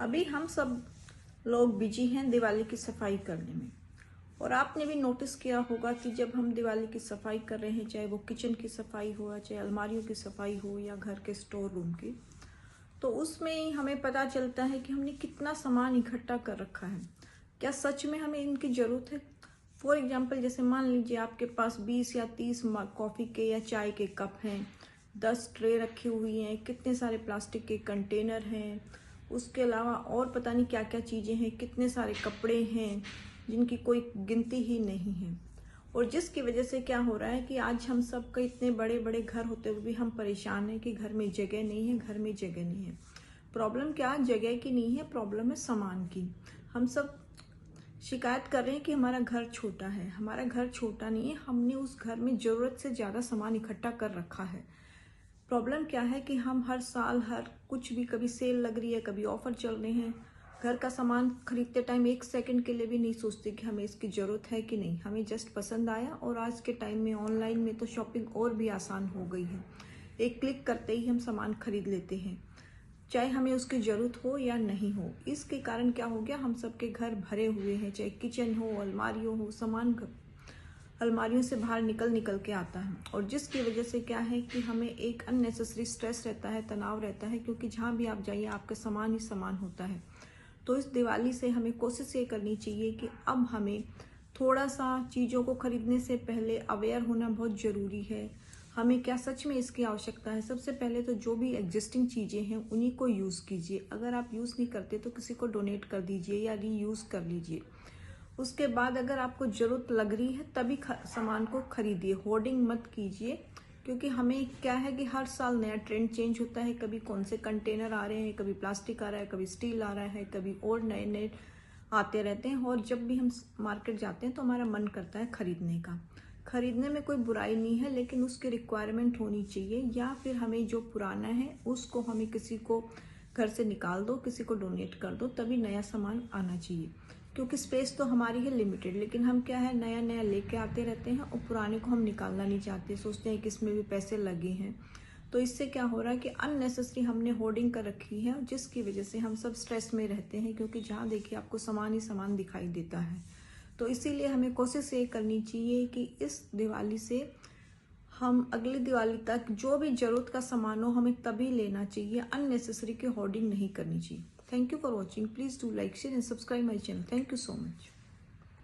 अभी हम सब लोग बिजी हैं दिवाली की सफाई करने में। और आपने भी नोटिस किया होगा कि जब हम दिवाली की सफाई कर रहे हैं, चाहे वो किचन की सफाई हो, चाहे अलमारियों की सफाई हो या घर के स्टोर रूम की, तो उसमें हमें पता चलता है कि हमने कितना सामान इकट्ठा कर रखा है। क्या सच में हमें इनकी ज़रूरत है? फॉर एग्जाम्पल, जैसे मान लीजिए आपके पास 20 या 30 कॉफ़ी के या चाय के कप हैं, 10 ट्रे रखी हुई हैं, कितने सारे प्लास्टिक के कंटेनर हैं, उसके अलावा और पता नहीं क्या क्या चीज़ें हैं, कितने सारे कपड़े हैं जिनकी कोई गिनती ही नहीं है। और जिसकी वजह से क्या हो रहा है कि आज हम सब के इतने बड़े बड़े घर होते हुए भी हम परेशान हैं कि घर में जगह नहीं है, घर में जगह नहीं है। प्रॉब्लम क्या जगह की नहीं है, प्रॉब्लम है सामान की। हम सब शिकायत कर रहे हैं कि हमारा घर छोटा है। हमारा घर छोटा नहीं है, हमने उस घर में ज़रूरत से ज़्यादा सामान इकट्ठा कर रखा है। प्रॉब्लम क्या है कि हम हर साल हर कुछ भी, कभी सेल लग रही है, कभी ऑफर चल रहे हैं, घर का सामान खरीदते टाइम एक सेकंड के लिए भी नहीं सोचते कि हमें इसकी ज़रूरत है कि नहीं। हमें जस्ट पसंद आया। और आज के टाइम में ऑनलाइन में तो शॉपिंग और भी आसान हो गई है। एक क्लिक करते ही हम सामान खरीद लेते हैं, चाहे हमें उसकी ज़रूरत हो या नहीं हो। इसके कारण क्या हो गया, हम सबके घर भरे हुए हैं, चाहे किचन हो, अलमारियों हो, सामान अलमारियों से बाहर निकल निकल के आता है। और जिसकी वजह से क्या है कि हमें एक अननेसेसरी स्ट्रेस रहता है, तनाव रहता है, क्योंकि जहाँ भी आप जाइए आपका सामान ही सामान होता है। तो इस दिवाली से हमें कोशिश ये करनी चाहिए कि अब हमें थोड़ा सा चीज़ों को खरीदने से पहले अवेयर होना बहुत ज़रूरी है। हमें क्या सच में इसकी आवश्यकता है? सबसे पहले तो जो भी एग्जिस्टिंग चीज़ें हैं उन्हीं को यूज़ कीजिए। अगर आप यूज़ नहीं करते तो किसी को डोनेट कर दीजिए या रीयूज़ कर लीजिए। उसके बाद अगर आपको ज़रूरत लग रही है तभी सामान को खरीदिए, होर्डिंग मत कीजिए। क्योंकि हमें क्या है कि हर साल नया ट्रेंड चेंज होता है। कभी कौन से कंटेनर आ रहे हैं, कभी प्लास्टिक आ रहा है, कभी स्टील आ रहा है, कभी और नए नए आते रहते हैं। और जब भी हम मार्केट जाते हैं तो हमारा मन करता है खरीदने का। खरीदने में कोई बुराई नहीं है, लेकिन उसकी रिक्वायरमेंट होनी चाहिए। या फिर हमें जो पुराना है उसको हमें किसी को घर से निकाल दो, किसी को डोनेट कर दो, तभी नया सामान आना चाहिए। क्योंकि स्पेस तो हमारी है लिमिटेड, लेकिन हम क्या है नया नया लेके आते रहते हैं और पुराने को हम निकालना नहीं चाहते, सोचते हैं कि इसमें भी पैसे लगे हैं। तो इससे क्या हो रहा है कि अननेसेसरी हमने होर्डिंग कर रखी है, जिसकी वजह से हम सब स्ट्रेस में रहते हैं। क्योंकि जहाँ देखिए आपको सामान ही सामान दिखाई देता है। तो इसीलिए हमें कोशिश ये करनी चाहिए कि इस दिवाली से हम अगली दिवाली तक जो भी ज़रूरत का सामान हो हमें तभी लेना चाहिए, अननेसेसरी की होर्डिंग नहीं करनी चाहिए। Thank you for watching. Please do like, share and subscribe my channel. Thank you so much.